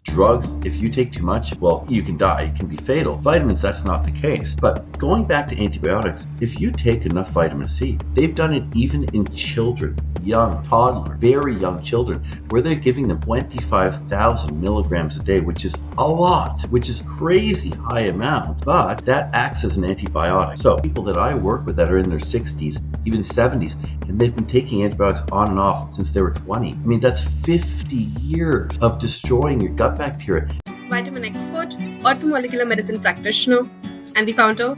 Drugs, if you take too much, well, you can die. It can be fatal. Vitamins, that's not the case. But going back to antibiotics, if you take enough vitamin C, they've done it even in children, young, toddler, very young children, where they're giving them 25,000 milligrams a day, which is a lot, which is crazy high amount, but that acts as an antibiotic. So people that I work with that are in their 60s, even 70s, and they've been taking antibiotics on and off since they were 20. I mean, that's 50 years of destroying your gut bacteria. Vitamin expert, orthomolecular medicine practitioner, and the founder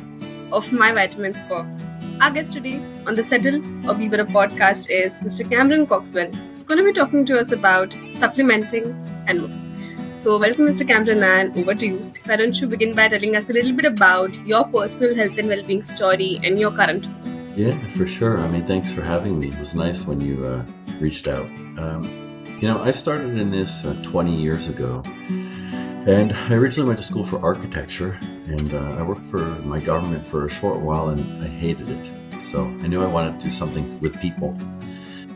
of My Vitamin Score. Our guest today on the Settle or Be Better podcast is Mr. Cameron Cogswell. He's going to be talking to us about supplementing and more. So welcome, Mr. Cameron, and over to you. Why don't you begin by telling us a little bit about your personal health and well-being story and your current. Yeah, for sure. I mean, thanks for having me. It was nice when you reached out. I started in this 20 years ago, and I originally went to school for architecture, and I worked for my government for a short while, and I hated it. So I knew I wanted to do something with people.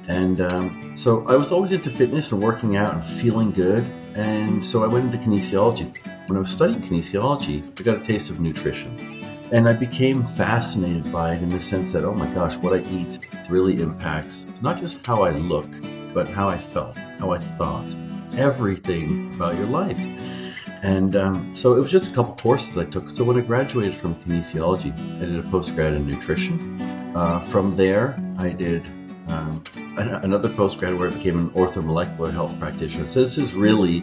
And so I was always into fitness and working out and feeling good, and so I went into kinesiology. When I was studying kinesiology, I got a taste of nutrition. And I became fascinated by it in the sense that, oh my gosh, what I eat really impacts not just how I look, but how I felt, how I thought, everything about your life. And so it was just a couple courses I took. So when I graduated from kinesiology, I did a postgrad in nutrition. From there, I did another postgrad where I became an orthomolecular health practitioner. So this is really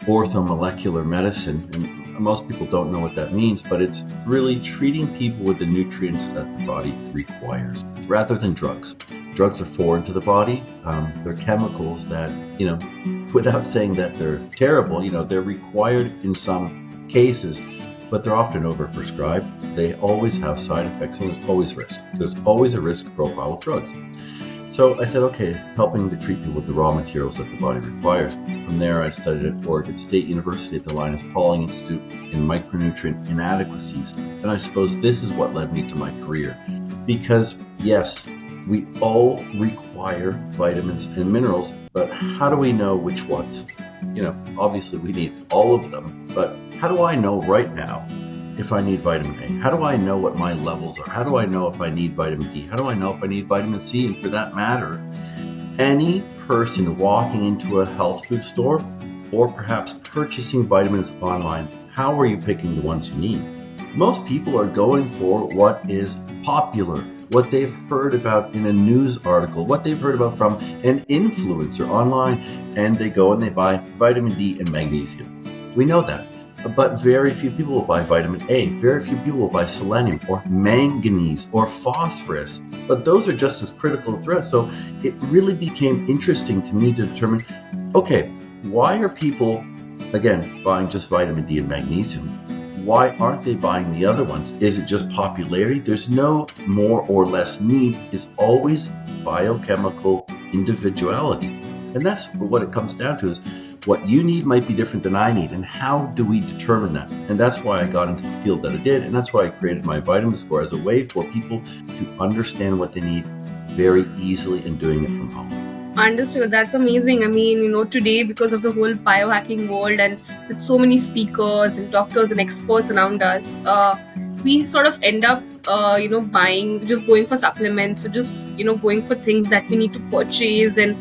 orthomolecular medicine, and most people don't know what that means, but it's really treating people with the nutrients that the body requires, rather than drugs. Drugs are foreign to the body. They're chemicals that, without saying that they're terrible, they're required in some cases, but they're often overprescribed. They always have side effects, and there's always risk. There's always a risk profile with drugs. So I said, okay, helping to treat people with the raw materials that the body requires. From there, I studied at Oregon State University at the Linus Pauling Institute in micronutrient inadequacies. And I suppose this is what led me to my career. Because yes, we all require vitamins and minerals, but how do we know which ones? Obviously we need all of them, but how do I know right now if I need vitamin A? How do I know what my levels are? How do I know if I need vitamin D? How do I know if I need vitamin C? And for that matter, any person walking into a health food store or perhaps purchasing vitamins online, how are you picking the ones you need? Most people are going for what is popular, what they've heard about in a news article, what they've heard about from an influencer online, and they go and they buy vitamin D and magnesium. We know that. But very few people will buy vitamin A. Very few people will buy selenium or manganese or phosphorus. But those are just as critical threats. So it really became interesting to me to determine, okay, why are people, again, buying just vitamin D and magnesium? Why aren't they buying the other ones? Is it just popularity? There's no more or less need. It's always biochemical individuality. And that's what it comes down to, is what you need might be different than I need, and how do we determine that? And that's why I got into the field that I did, and that's why I created My Vitamin Score as a way for people to understand what they need very easily and doing it from home. Understood. That's amazing. I mean, today, because of the whole biohacking world and with so many speakers and doctors and experts around us, we sort of end up just going for supplements, or just going for things that we need to purchase, and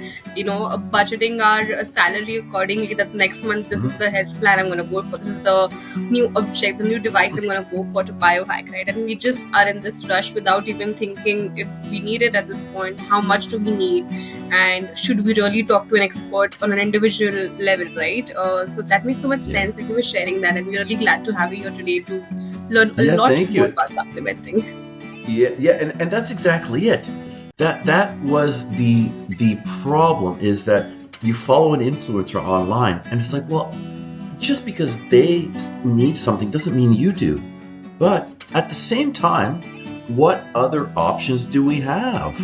budgeting our salary accordingly, that next month this is the health plan I'm going to go for, this is the new object, the new device I'm going to go for to biohack, right? And we just are in this rush without even thinking if we need it at this point, how much do we need, and should we really talk to an expert on an individual level, right? So that makes so much sense. Thank you for sharing that, and we're really glad to have you here today to learn a lot more about supplementing. Yeah, and that's exactly it. That was the problem, is that you follow an influencer online, and it's like, well, just because they need something doesn't mean you do. But at the same time, what other options do we have?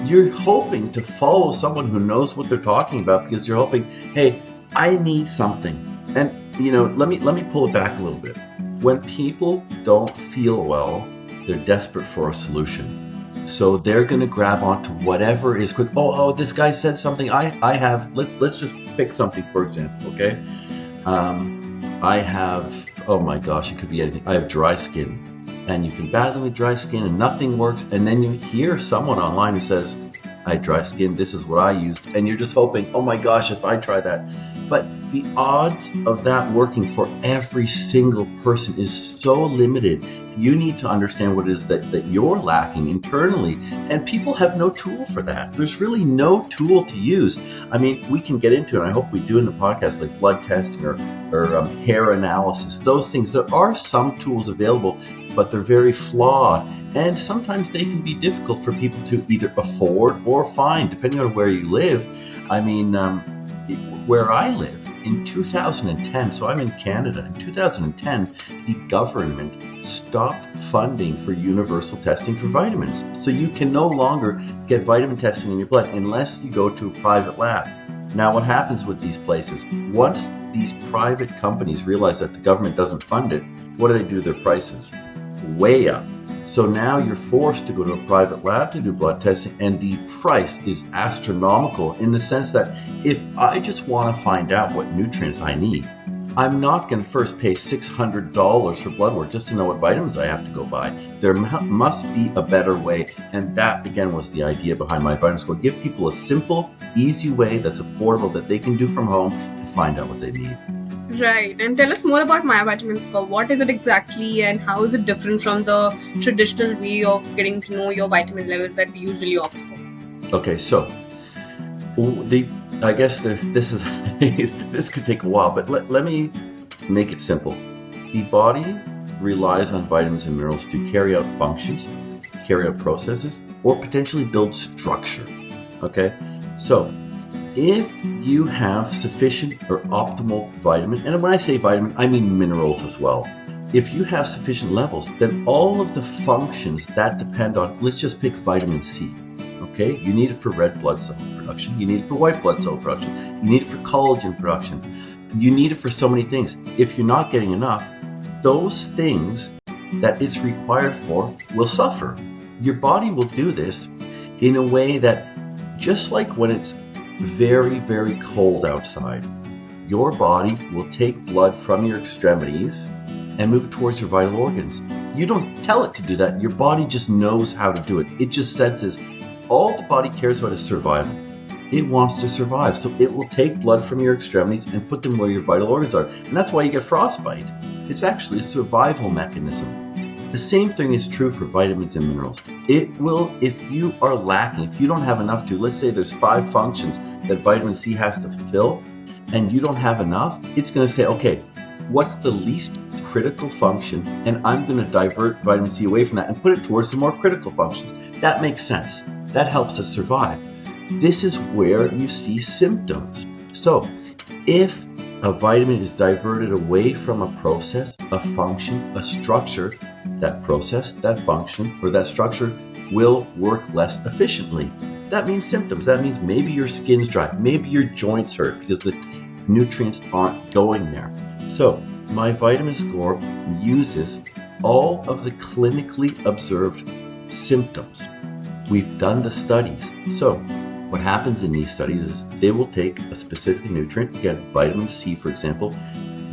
You're hoping to follow someone who knows what they're talking about, because you're hoping, hey, I need something. And let me pull it back a little bit. When people don't feel well, they're desperate for a solution. So they're going to grab onto whatever is quick. Oh, this guy said something I have. Let's just pick something, for example, okay? I have, oh my gosh, it could be anything. I have dry skin. And you can battle with dry skin and nothing works. And then you hear someone online who says, I had dry skin, this is what I used. And you're just hoping, oh my gosh, if I try that. But the odds of that working for every single person is so limited. You need to understand what it is that you're lacking internally. And people have no tool for that. There's really no tool to use. I mean, we can get into it, and I hope we do in the podcast, like blood testing or hair analysis, those things. There are some tools available, but they're very flawed. And sometimes they can be difficult for people to either afford or find, depending on where you live. I mean, where I live, in 2010, so I'm in Canada, in 2010, the government stopped funding for universal testing for vitamins. So you can no longer get vitamin testing in your blood unless you go to a private lab. Now, what happens with these places? Once these private companies realize that the government doesn't fund it, what do they do to their prices? Way up. So now you're forced to go to a private lab to do blood testing, and the price is astronomical in the sense that if I just want to find out what nutrients I need, I'm not going to first pay $600 for blood work just to know what vitamins I have to go buy. There must be a better way, and that again was the idea behind My Vitamin Score. Give people a simple, easy way that's affordable that they can do from home to find out what they need. Right, and tell us more about My Vitamin Score. What is it exactly, and how is it different from the traditional way of getting to know your vitamin levels that we usually opt for? Okay, so this is this could take a while, but let me make it simple. The body relies on vitamins and minerals to carry out functions, carry out processes, or potentially build structure. Okay, so if you have sufficient or optimal vitamin, and when I say vitamin, I mean minerals as well. If you have sufficient levels, then all of the functions that depend on, let's just pick vitamin C. Okay, you need it for red blood cell production, you need it for white blood cell production, you need it for collagen production, you need it for so many things. If you're not getting enough, those things that it's required for will suffer. Your body will do this in a way that, just like when it's very, very cold outside, your body will take blood from your extremities and move it towards your vital organs. You don't tell it to do that. Your body just knows how to do it. It just senses. All the body cares about is survival. It wants to survive. So it will take blood from your extremities and put them where your vital organs are. And that's why you get frostbite. It's actually a survival mechanism. The same thing is true for vitamins and minerals. It will, if you are lacking, if you don't have enough to, let's say there's 5 functions that vitamin C has to fulfill, and you don't have enough, it's going to say, okay, what's the least critical function? And I'm going to divert vitamin C away from that and put it towards the more critical functions. That makes sense. That helps us survive. This is where you see symptoms. So if a vitamin is diverted away from a process, a function, a structure, that process, that function, or that structure will work less efficiently. That means symptoms. That means maybe your skin's dry, maybe your joints hurt because the nutrients aren't going there. So My Vitamin Score uses all of the clinically observed symptoms. We've done the studies. So what happens in these studies is they will take a specific nutrient, again, vitamin C, for example,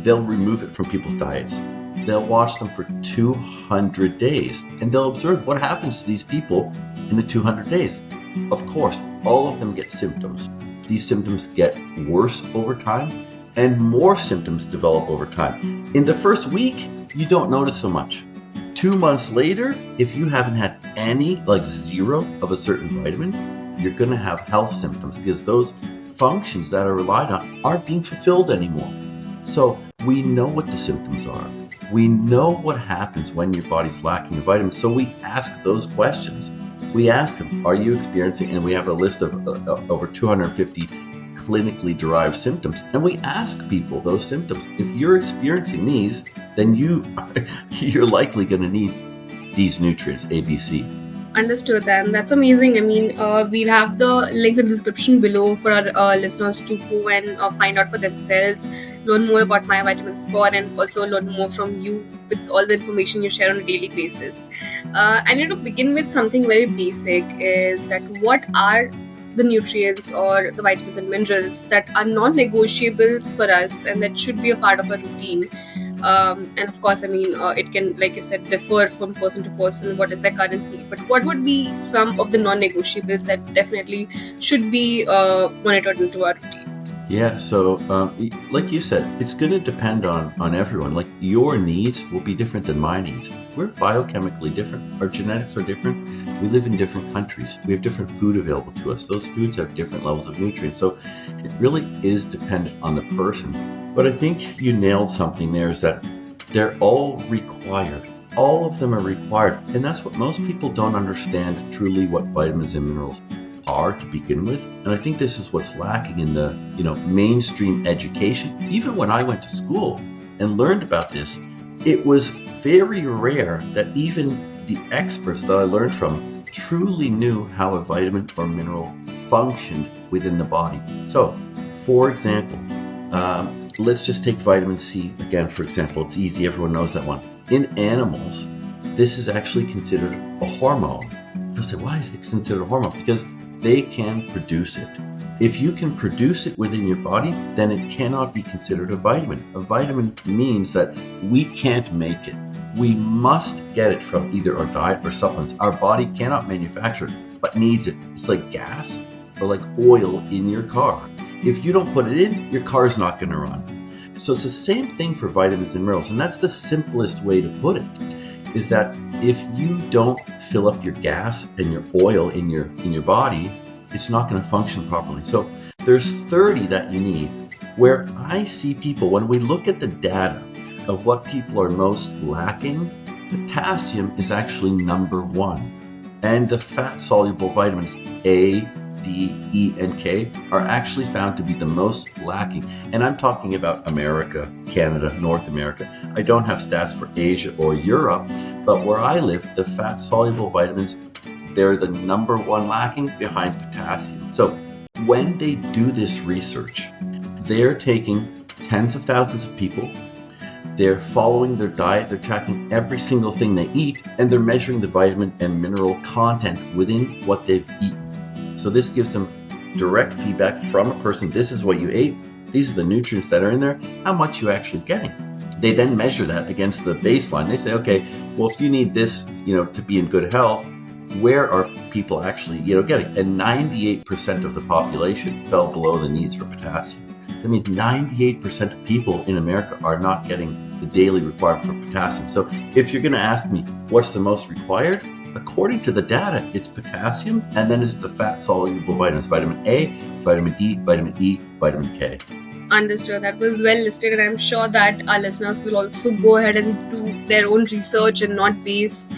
they'll remove it from people's diets. They'll watch them for 200 days, and they'll observe what happens to these people in the 200 days. Of course, all of them get symptoms. These symptoms get worse over time, and more symptoms develop over time. In the first week, you don't notice so much. 2 months later, if you haven't had any, like 0 of a certain vitamin, you're going to have health symptoms because those functions that are relied on aren't being fulfilled anymore. So we know what the symptoms are. We know what happens when your body's lacking a vitamin. So we ask those questions. We ask them, are you experiencing, and we have a list of over 250 clinically derived symptoms. And we ask people those symptoms. If you're experiencing these, then you're likely going to need these nutrients, A, B, C. Understood, and that's amazing. I mean, we'll have the links in the description below for our listeners to go and find out for themselves, learn more about My Vitamin Score, and also learn more from you with all the information you share on a daily basis. I need to begin with something very basic, is that what are the nutrients or the vitamins and minerals that are non-negotiables for us and that should be a part of our routine. And of course, I mean, it can, like you said, differ from person to person, what is their current need. But what would be some of the non-negotiables that definitely should be monitored into our routine? Yeah, so like you said, it's going to depend on everyone. Like your needs will be different than my needs. We're biochemically different. Our genetics are different. We live in different countries. We have different food available to us. Those foods have different levels of nutrients. So it really is dependent on the person. But I think you nailed something there, is that they're all required. All of them are required. And that's what most people don't understand truly, what vitamins and minerals are to begin with. And I think this is what's lacking in the mainstream education. Even when I went to school and learned about this, it was very rare that even the experts that I learned from truly knew how a vitamin or mineral functioned within the body. So, for example, let's just take vitamin C again, for example. It's easy, everyone knows that one. In animals, this is actually considered a hormone. You'll say, why is it considered a hormone? Because they can produce it. If you can produce it within your body, then it cannot be considered a vitamin. A vitamin means that we can't make it. We must get it from either our diet or supplements. Our body cannot manufacture it, but needs it. It's like gas or like oil in your car. If you don't put it in, your car is not going to run. So it's the same thing for vitamins and minerals, and that's the simplest way to put it, is that if you don't fill up your gas and your oil in your body, it's not going to function properly. So there's 30 that you need. Where I see people, when we look at the data of what people are most lacking, potassium is actually number one. And the fat-soluble vitamins A, D, E, and K are actually found to be the most lacking. And I'm talking about America, Canada, North America. I don't have stats for Asia or Europe, but where I live, the fat-soluble vitamins, they're the number one lacking behind potassium. So when they do this research, they're taking tens of thousands of people, they're following their diet, they're tracking every single thing they eat, and they're measuring the vitamin and mineral content within what they've eaten. So this gives them direct feedback from a person. This is what you ate. These are the nutrients that are in there. How much you actually getting? They then measure that against the baseline. They say, okay, well, if you need this, to be in good health, where are people actually, getting? And 98% of the population fell below the needs for potassium. That means 98% of people in America are not getting the daily requirement for potassium. So if you're going to ask me what's the most required, according to the data, it's potassium, and then it's the fat-soluble vitamins, vitamin A, vitamin D, vitamin E, vitamin K. Understood. That was well listed, and I'm sure that our listeners will also go ahead and do their own research and not base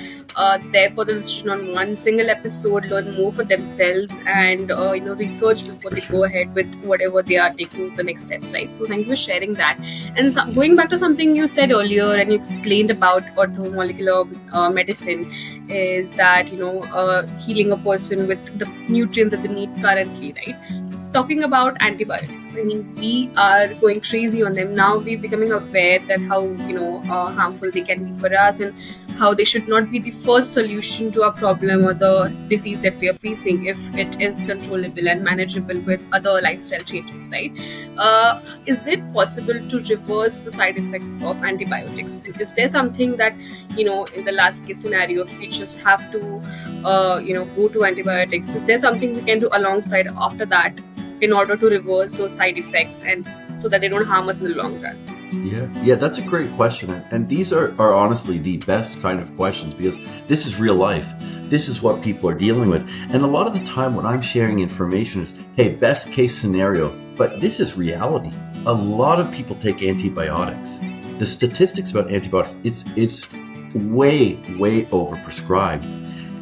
their further decision on one single episode. Learn more for themselves and research before they go ahead with whatever they are taking the next steps. Right. So thank you for sharing that. And going back to something you said earlier, and you explained about orthomolecular medicine, is that healing a person with the nutrients that they need currently. Right. Talking about antibiotics, I mean, we are going crazy on them now. We're becoming aware that how harmful they can be for us, and how they should not be the first solution to our problem or the disease that we are facing if it is controllable and manageable with other lifestyle changes, right? Is it possible to reverse the side effects of antibiotics? Is there something that in the last case scenario, if we just have to go to antibiotics, is there something we can do alongside after that in order to reverse those side effects and so that they don't harm us in the long run? Yeah, that's a great question. And these are honestly the best kind of questions, because this is real life. This is what people are dealing with. And a lot of the time when I'm sharing information is, hey, best case scenario, but this is reality. A lot of people take antibiotics. The statistics about antibiotics, it's way overprescribed.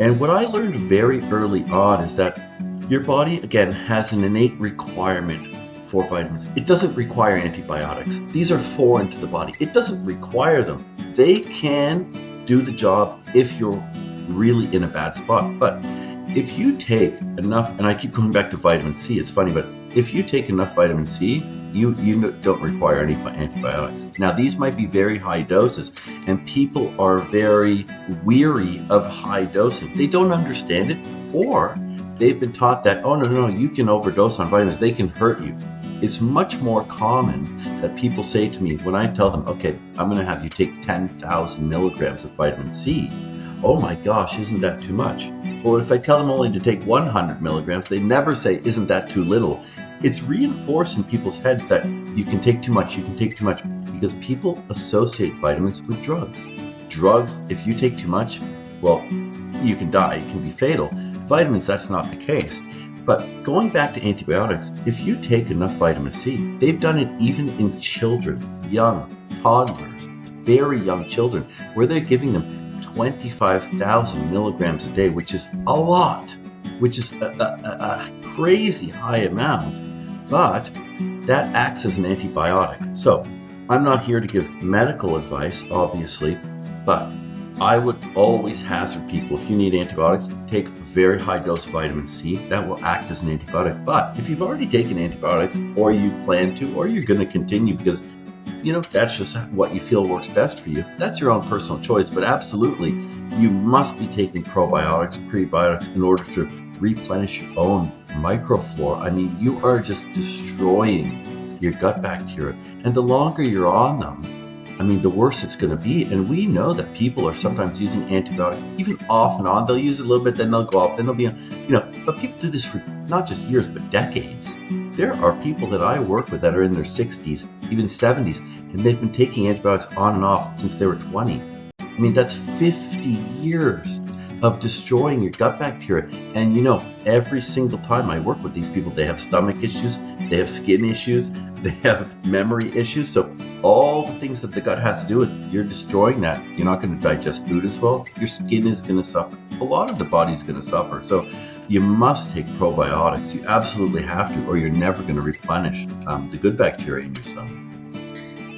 And what I learned very early on is that your body, again, has an innate requirement for vitamins. It doesn't require antibiotics. These are foreign to the body. It doesn't require them. They can do the job if you're really in a bad spot. But if you take enough, and I keep going back to vitamin C, it's funny, but if you take enough vitamin C, you don't require any antibiotics. Now, these might be very high doses, and people are very weary of high dosing. They don't understand it, or they've been taught that, oh, no, you can overdose on vitamins. They can hurt you. It's much more common that people say to me when I tell them, okay, I'm going to have you take 10,000 milligrams of vitamin C. Oh my gosh, isn't that too much? Or if I tell them only to take 100 milligrams, they never say, isn't that too little? It's reinforced in people's heads that you can take too much, because people associate vitamins with drugs. Drugs, if you take too much, well, you can die, it can be fatal. Vitamins, that's not the case. But going back to antibiotics, if you take enough vitamin C, they've done it even in children, young, toddlers, very young children, where they're giving them 25,000 milligrams a day, which is a lot, which is a crazy high amount, but that acts as an antibiotic. So I'm not here to give medical advice, obviously, but I would always hazard people, if you need antibiotics, take a very high dose of vitamin C. That will act as an antibiotic. But if you've already taken antibiotics, or you plan to, or you're going to continue because that's just what you feel works best for you, that's your own personal choice. But absolutely, you must be taking probiotics, prebiotics in order to replenish your own microflora. I mean, you are just destroying your gut bacteria. And the longer you're on them, I mean, the worse it's going to be. And we know that people are sometimes using antibiotics, even off and on. They'll use it a little bit, then they'll go off, then they'll be on, but people do this for not just years, but decades. There are people that I work with that are in their 60s, even 70s, and they've been taking antibiotics on and off since they were 20. I mean, that's 50 years of destroying your gut bacteria. And every single time I work with these people, they have stomach issues, they have skin issues, they have memory issues. So all the things that the gut has to do with, you're destroying that. You're not going to digest food as well. Your skin is going to suffer. A lot of the body's going to suffer. So you must take probiotics. You absolutely have to, or you're never going to replenish the good bacteria in your stomach.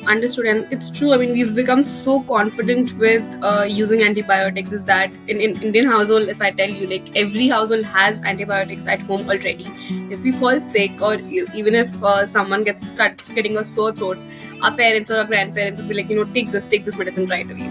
Understood. And it's true. I mean, we've become so confident with using antibiotics, is that in Indian household, if I tell you, like, every household has antibiotics at home already. If we fall sick, or even if someone starts getting a sore throat, our parents or our grandparents would be like, take this medicine right away.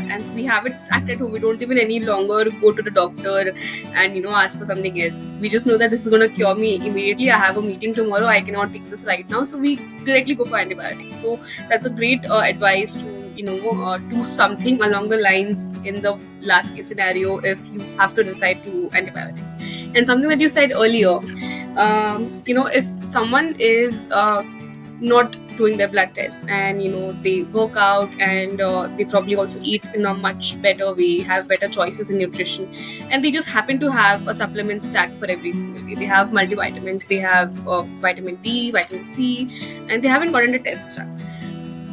And we have it stacked at home. We don't even any longer go to the doctor and ask for something else. We just know that this is going to cure me immediately. I have a meeting tomorrow, I cannot take this right now, so we directly go for antibiotics. So that's a great advice to do something along the lines in the last case scenario if you have to decide to antibiotics. And something that you said earlier, if someone is not doing their blood tests and they work out and they probably also eat in a much better way, have better choices in nutrition, and they just happen to have a supplement stack for every single day. They have multivitamins, they have vitamin D, vitamin C, and they haven't gotten a test done.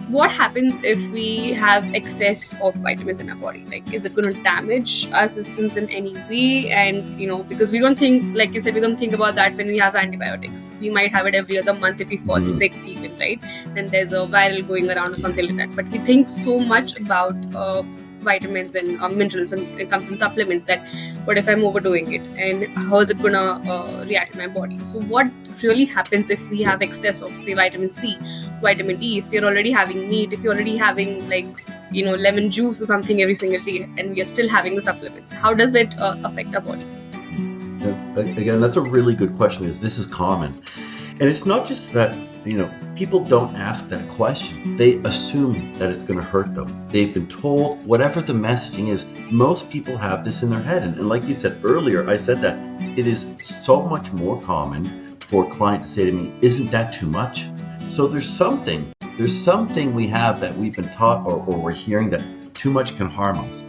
What happens if we have excess of vitamins in our body? Like, is it going to damage our systems in any way? And because we don't think, like you said, we don't think about that when we have antibiotics. We might have it every other month if we fall sick even, right? And there's a viral going around or something like that. But we think so much about vitamins and minerals when it comes in supplements, that what if I'm overdoing it and how is it gonna react in my body? So what really happens if we have excess of, say, vitamin C, vitamin D, if you're already having meat, if you're already having lemon juice or something every single day, and we are still having the supplements? How does it affect our body? Again, that's a really good question, because this is common. And it's not just that people don't ask that question. They assume that it's going to hurt them. They've been told whatever the messaging is. Most people have this in their head. And like you said earlier, I said that it is so much more common for a client to say to me, isn't that too much? So there's something we have that we've been taught or we're hearing that too much can harm us.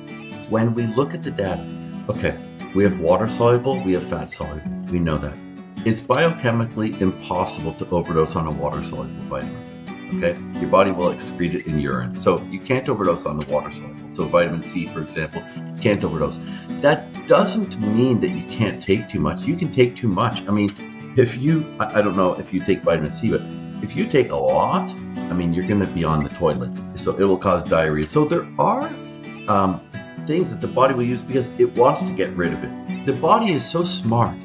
When we look at the data, okay, we have water soluble, we have fat soluble. We know that. It's biochemically impossible to overdose on a water-soluble vitamin, okay? Your body will excrete it in urine. So you can't overdose on the water-soluble. So vitamin C, for example, you can't overdose. That doesn't mean that you can't take too much. You can take too much. I mean, I don't know if you take vitamin C, but if you take a lot, I mean, you're going to be on the toilet. So it will cause diarrhea. So there are things that the body will use because it wants to get rid of it. The body is so smart.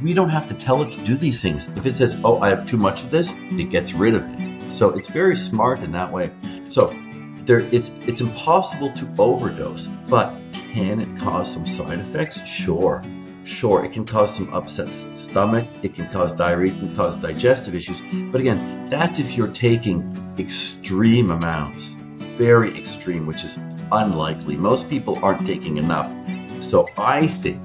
We don't have to tell it to do these things. If it says, oh, I have too much of this, it gets rid of it. So it's very smart in that way. So it's impossible to overdose, but can it cause some side effects? Sure. Sure, it can cause some upset stomach, it can cause diarrhea, it can cause digestive issues. But again, that's if you're taking extreme amounts, very extreme, which is unlikely. Most people aren't taking enough. So I think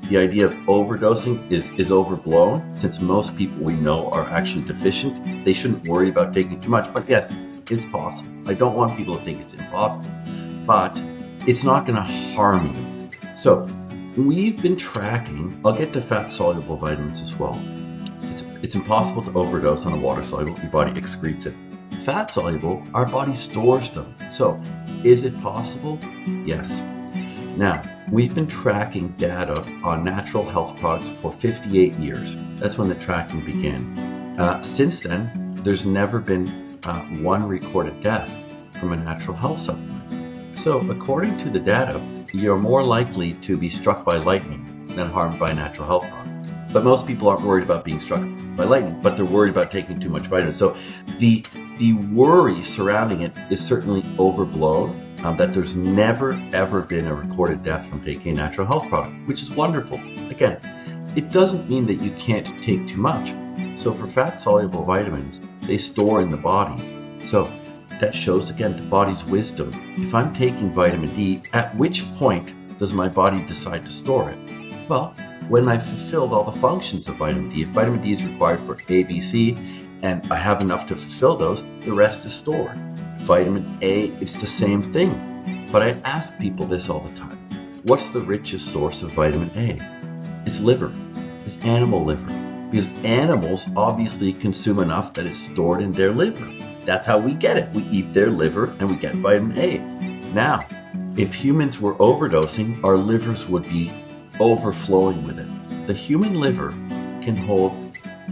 the idea of overdosing is overblown, since most people we know are actually deficient. They shouldn't worry about taking too much. But yes, it's possible. I don't want people to think it's impossible, but it's not going to harm you. So we've been tracking, I'll get to fat-soluble vitamins as well. It's impossible to overdose on a water-soluble. Your body excretes it. Fat-soluble, our body stores them. So is it possible? Yes. Now, we've been tracking data on natural health products for 58 years. That's when the tracking began. Since then, there's never been one recorded death from a natural health supplement. So according to the data, you're more likely to be struck by lightning than harmed by a natural health product. But most people aren't worried about being struck by lightning, but they're worried about taking too much vitamin. So the worry surrounding it is certainly overblown, that there's never ever been a recorded death from taking a natural health product, which is wonderful. Again, it doesn't mean that you can't take too much. So for fat-soluble vitamins, they store in the body. So that shows, again, the body's wisdom. If I'm taking vitamin D, at which point does my body decide to store it? Well, when I've fulfilled all the functions of vitamin D. If vitamin D is required for A, B, C, and I have enough to fulfill those, the rest is stored. Vitamin A, it's the same thing. But I ask people this all the time. What's the richest source of vitamin A? It's liver. It's animal liver. Because animals obviously consume enough that it's stored in their liver. That's how we get it. We eat their liver and we get vitamin A. Now, if humans were overdosing, our livers would be overflowing with it. The human liver can hold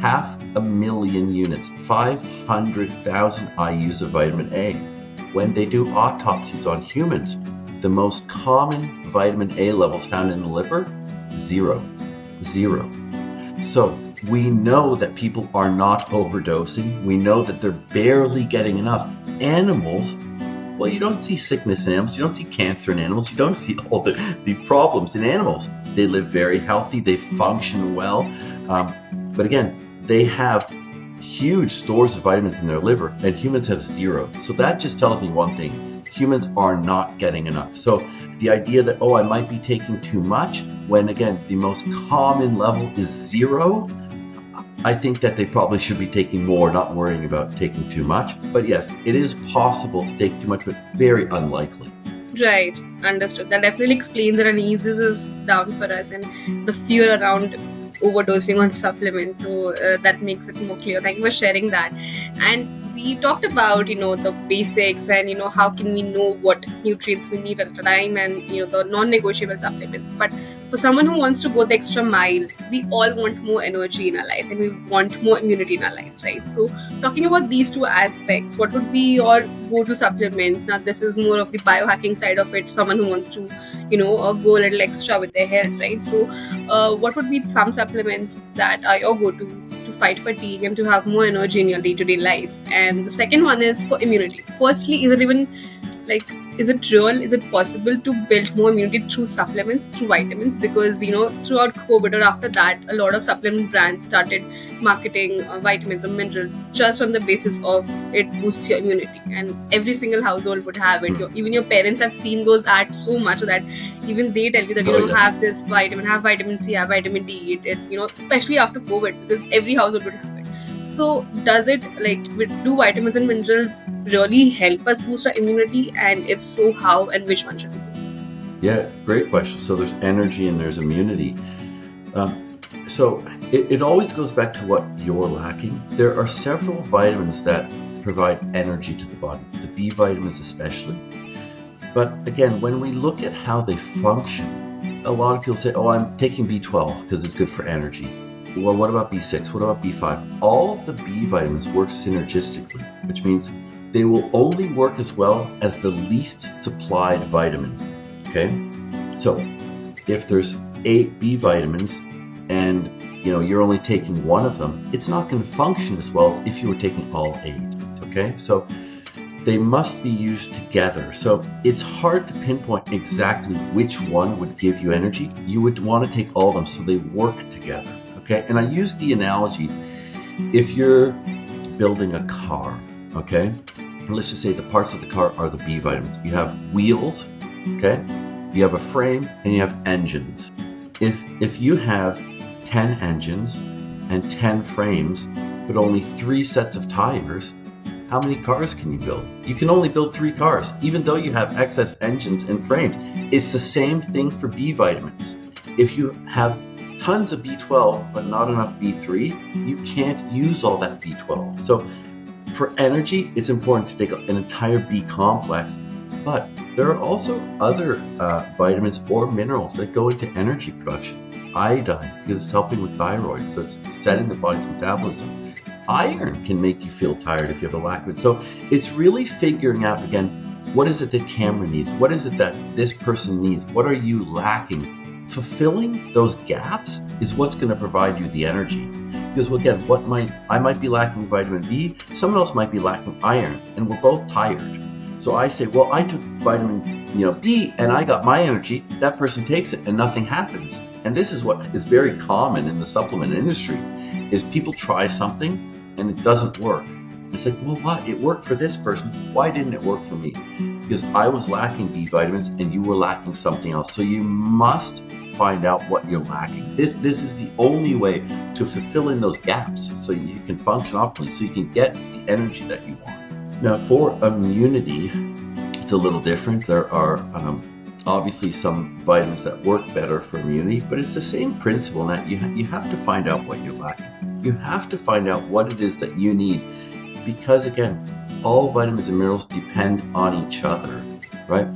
500,000 units, 500,000 IUs of vitamin A. When they do autopsies on humans, the most common vitamin A levels found in the liver, zero. So we know that people are not overdosing. We know that they're barely getting enough. Animals, well, you don't see sickness in animals. You don't see cancer in animals. You don't see all the problems in animals. They live very healthy. They function well. But again, they have huge stores of vitamins in their liver, and humans have zero. So that just tells me one thing. Humans are not getting enough. So the idea that, I might be taking too much, when again, the most common level is zero, I think that they probably should be taking more, not worrying about taking too much. But yes, it is possible to take too much, but very unlikely. Right, understood. That definitely explains it and eases us down for us and the fear around overdosing on supplements. So that makes it more clear. Thank you for sharing that. And we talked about, the basics and, how can we know what nutrients we need at a time and, the non-negotiable supplements. But for someone who wants to go the extra mile, we all want more energy in our life and we want more immunity in our lives, right? So talking about these two aspects, what would be your go-to supplements? Now, this is more of the biohacking side of it, someone who wants to, go a little extra with their health, right? So what would be some supplements that are your go-to to fight fatigue and to have more energy in your day-to-day life? And the second one is for immunity. Firstly, is it real? Is it possible to build more immunity through supplements, through vitamins? Because, throughout COVID or after that, a lot of supplement brands started marketing vitamins or minerals just on the basis of it boosts your immunity. And every single household would have it. Even your parents have seen those ads so much that even they tell you that, have this vitamin, have vitamin C, have vitamin D, especially after COVID, because every household would have it. So does it, do vitamins and minerals really help us boost our immunity? And if so, how and which one should we go for? Yeah, great question. So there's energy and there's immunity. So it always goes back to what you're lacking. There are several vitamins that provide energy to the body, the B vitamins especially. But again, when we look at how they function, a lot of people say, I'm taking B12 because it's good for energy. Well, what about B6? What about B5? All of the B vitamins work synergistically, which means they will only work as well as the least supplied vitamin. Okay? So if there's 8 B vitamins and you're only taking one of them, it's not going to function as well as if you were taking all 8. Okay? So they must be used together. So it's hard to pinpoint exactly which one would give you energy. You would want to take all of them so they work together. Okay, and I use the analogy, if you're building a car, okay, let's just say the parts of the car are the B vitamins. You have wheels, okay, you have a frame, and you have engines. If you have 10 engines and 10 frames, but only 3 sets of tires, how many cars can you build? You can only build 3 cars, even though you have excess engines and frames. It's the same thing for B vitamins. If you have tons of B12 but not enough B3, you can't use all that B12. So for energy, it's important to take an entire B complex, but there are also other vitamins or minerals that go into energy production. Iodine, because it's helping with thyroid, so it's setting the body's metabolism. Iron can make you feel tired if you have a lack of it. So it's really figuring out, again, what is it that Cameron needs? What is it that this person needs? What are you lacking? Fulfilling those gaps is what's going to provide you the energy. Because again, I might be lacking vitamin B, someone else might be lacking iron, and we're both tired. So I say, well, I took vitamin B and I got my energy. That person takes it and nothing happens. And this is what is very common in the supplement industry, is people try something and it doesn't work. It's like, well, what? It worked for this person. Why didn't it work for me? Because I was lacking B vitamins and you were lacking something else. So you must find out what you're lacking. This is the only way to fulfill in those gaps so you can function optimally, so you can get the energy that you want. Now, for immunity, it's a little different. There are obviously some vitamins that work better for immunity, but it's the same principle that you have to find out what you're lacking. You have to find out what it is that you need, because again, all vitamins and minerals depend on each other, right?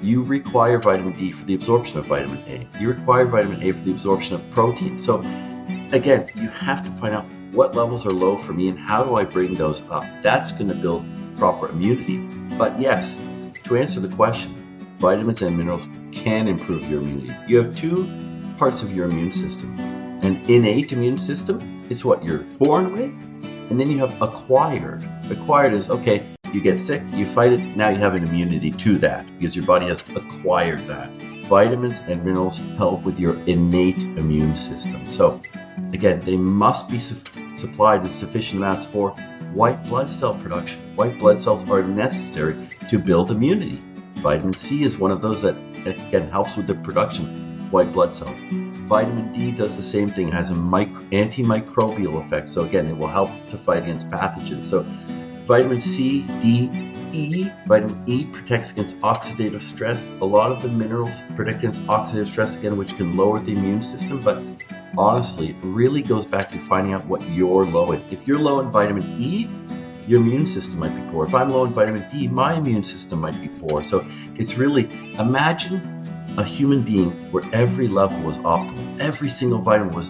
You require vitamin D for the absorption of vitamin A. You require vitamin A for the absorption of protein. So again, you have to find out what levels are low for me and how do I bring those up. That's going to build proper immunity. But yes, to answer the question, vitamins and minerals can improve your immunity. You have 2 parts of your immune system. An innate immune system is what you're born with, and then you have acquired. Acquired is, okay, you get sick, you fight it, now you have an immunity to that because your body has acquired that. Vitamins and minerals help with your innate immune system. So again, they must be supplied in sufficient amounts for white blood cell production. White blood cells are necessary to build immunity. Vitamin C is one of those that again helps with the production of white blood cells. Vitamin D does the same thing, it has an antimicrobial effect. So again, it will help to fight against pathogens. So vitamin C, D, E. Vitamin E protects against oxidative stress. A lot of the minerals protect against oxidative stress, again, which can lower the immune system. But honestly, it really goes back to finding out what you're low in. If you're low in vitamin E, your immune system might be poor. If I'm low in vitamin D, my immune system might be poor. So it's really, imagine a human being where every level was optimal. Every single vitamin was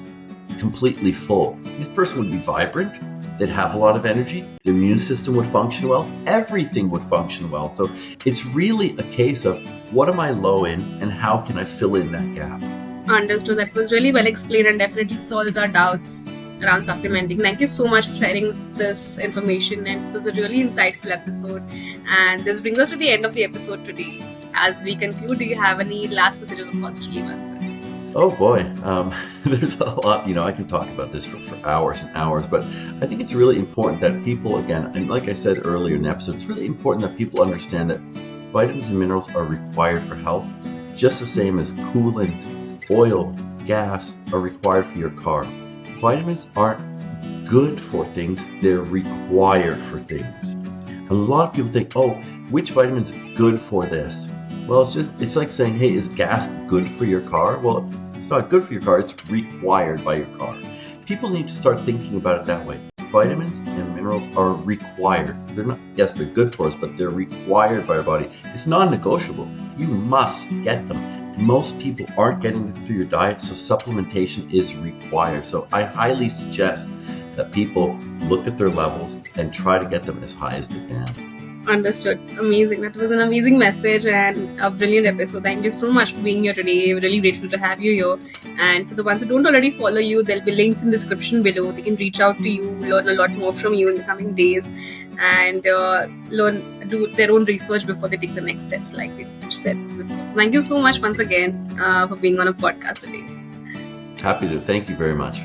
completely full. This person would be vibrant. They'd have a lot of energy. The immune system would function well. Everything would function well. So it's really a case of what am I low in and how can I fill in that gap? Understood. That was really well explained and definitely solves our doubts around supplementing. Thank you so much for sharing this information, and it was a really insightful episode. And this brings us to the end of the episode today. As we conclude, do you have any last messages or thoughts to leave us with? Oh boy, there's a lot, I can talk about this for hours and hours, but I think it's really important that people, again, and like I said earlier in the episode, it's really important that people understand that vitamins and minerals are required for health, just the same as coolant, oil, gas are required for your car. Vitamins aren't good for things, they're required for things. And a lot of people think, oh, which vitamin's good for this? Well, it's like saying, hey, is gas good for your car? Well, it's not good for your car, it's required by your car. People need to start thinking about it that way. Vitamins and minerals are required. They're not, yes, they're good for us, but they're required by our body. It's non-negotiable. You must get them. Most people aren't getting it through your diet, so supplementation is required. So I highly suggest that people look at their levels and try to get them as high as they can. Understood. Amazing. That was an amazing message and a brilliant episode. Thank you so much for being here today. We're really grateful to have you here. And for the ones who don't already follow you, there'll be links in the description below. They can reach out to you, learn a lot more from you in the coming days. and do their own research before they take the next steps, like we said before. So thank you so much once again for being on a podcast today. Happy to. Thank you very much.